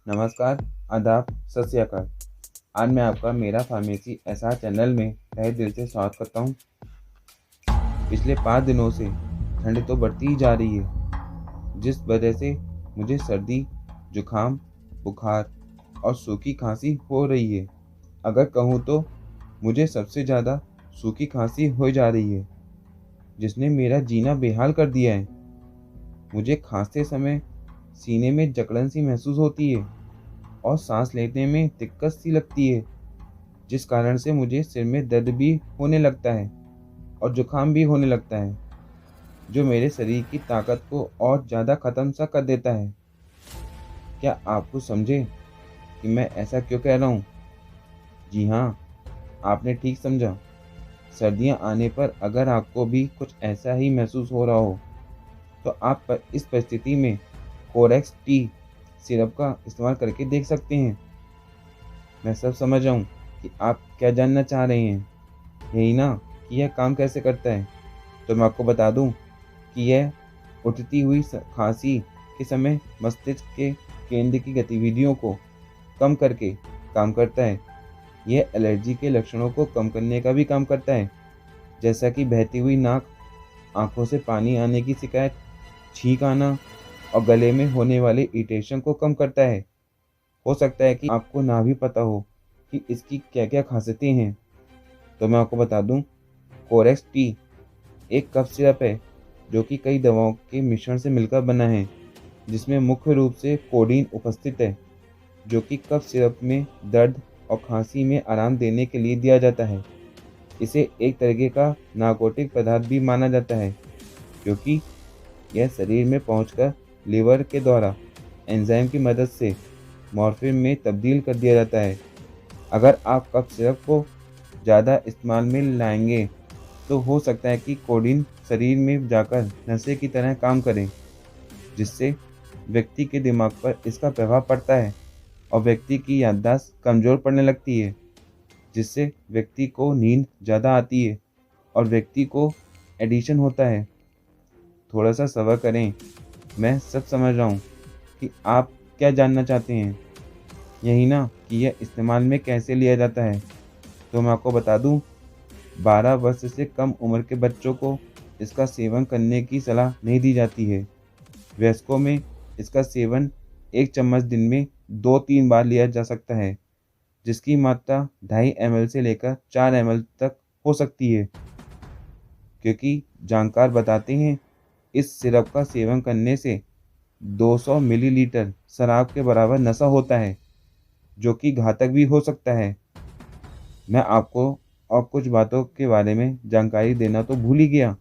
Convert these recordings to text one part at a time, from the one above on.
नमस्कार, आदाब, सत श्री अकाल। आज मैं आपका मेरा फार्मेसी एसआर चैनल में तहे दिल से स्वागत करता हूँ। पिछले 5 दिनों से ठंड तो बढ़ती ही जा रही है, जिस वजह से मुझे सर्दी, जुकाम, बुखार और सूखी खांसी हो रही है। अगर कहूँ तो मुझे सबसे ज़्यादा सूखी खांसी हो जा रही है, जिसने मेरा जीना बेहाल कर दिया है। मुझे खांसते समय सीने में जकड़न सी महसूस होती है और सांस लेने में दिक्कत सी लगती है, जिस कारण से मुझे सिर में दर्द भी होने लगता है और जुकाम भी होने लगता है, जो मेरे शरीर की ताकत को और ज़्यादा ख़त्म सा कर देता है। क्या आप कुछ समझे कि मैं ऐसा क्यों कह रहा हूँ? जी हाँ, आपने ठीक समझा। सर्दियाँ आने पर अगर आपको भी कुछ ऐसा ही महसूस हो रहा हो, तो आप इस परिस्थिति में कोरेक्स टी सिरप का इस्तेमाल करके देख सकते हैं। मैं सब समझ रहा हूँ कि आप क्या जानना चाह रहे हैं, यही ना, कि यह काम कैसे करता है। तो मैं आपको बता दूं कि यह उठती हुई खांसी के समय मस्तिष्क के केंद्र की गतिविधियों को कम करके काम करता है। यह एलर्जी के लक्षणों को कम करने का भी काम करता है, जैसा कि बहती हुई नाक, आंखों से पानी आने की शिकायत, छींक आना और गले में होने वाले इरिटेशन को कम करता है। हो सकता है कि आपको ना भी पता हो कि इसकी क्या क्या खासियतें हैं। तो मैं आपको बता दूं, कोरेक्स टी एक कफ सिरप है जो कि कई दवाओं के मिश्रण से मिलकर बना है, जिसमें मुख्य रूप से कोडीन उपस्थित है, जो कि कफ सिरप में दर्द और खांसी में आराम देने के लिए दिया जाता है। इसे एक तरीके का नार्कोटिक पदार्थ भी माना जाता है, क्योंकि यह शरीर में पहुंचकर लीवर के द्वारा एंजाइम की मदद से मॉर्फिन में तब्दील कर दिया जाता है। अगर आप कफ सिरप को ज़्यादा इस्तेमाल में लाएंगे तो हो सकता है कि कोडीन शरीर में जाकर नशे की तरह काम करे, जिससे व्यक्ति के दिमाग पर इसका प्रभाव पड़ता है और व्यक्ति की याददाश्त कमज़ोर पड़ने लगती है, जिससे व्यक्ति को नींद ज़्यादा आती है और व्यक्ति को एडिक्शन होता है। थोड़ा सा सब्र करें, मैं सब समझ रहा हूँ कि आप क्या जानना चाहते हैं, यही ना, कि यह इस्तेमाल में कैसे लिया जाता है। तो मैं आपको बता दूं, 12 वर्ष से कम उम्र के बच्चों को इसका सेवन करने की सलाह नहीं दी जाती है। वयस्कों में इसका सेवन 1 चम्मच दिन में 2-3 बार लिया जा सकता है, जिसकी मात्रा 2.5 ml से लेकर 4 ml तक हो सकती है, क्योंकि जानकार बताते हैं इस सिरप का सेवन करने से 200 मिलीलीटर शराब के बराबर नशा होता है, जो कि घातक भी हो सकता है। मैं आपको और कुछ बातों के बारे में जानकारी देना तो भूल ही गया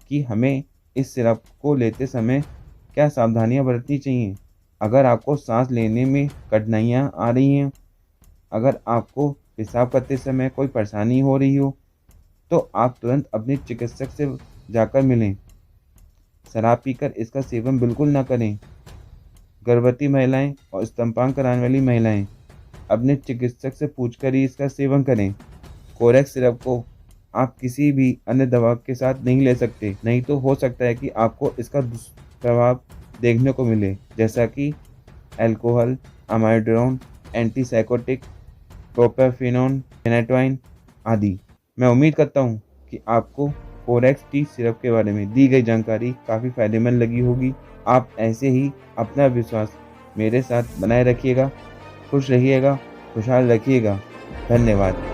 कि हमें इस सिरप को लेते समय क्या सावधानियां बरतनी चाहिए। अगर आपको सांस लेने में कठिनाइयां आ रही हैं, अगर आपको पेशाब करते समय कोई परेशानी हो रही हो, तो आप तुरंत अपने चिकित्सक से जाकर मिलें। शराब पीकर इसका सेवन बिल्कुल ना करें। गर्भवती महिलाएं और स्तनपान कराने वाली महिलाएं अपने चिकित्सक से पूछकर ही इसका सेवन करें। कोरेक्स सिरप को आप किसी भी अन्य दवा के साथ नहीं ले सकते, नहीं तो हो सकता है कि आपको इसका दुष्प्रभाव देखने को मिले, जैसा कि अल्कोहल, अमाइड्रोन, एंटीसाइकोटिक, प्रोपेफेनॉन, फेनेटोइन आदि। मैं उम्मीद करता हूँ कि आपको कोरेक्स टी सिरप के बारे में दी गई जानकारी काफ़ी फायदेमंद लगी होगी। आप ऐसे ही अपना विश्वास मेरे साथ बनाए रखिएगा। खुश रहिएगा, खुशहाल रखिएगा। धन्यवाद।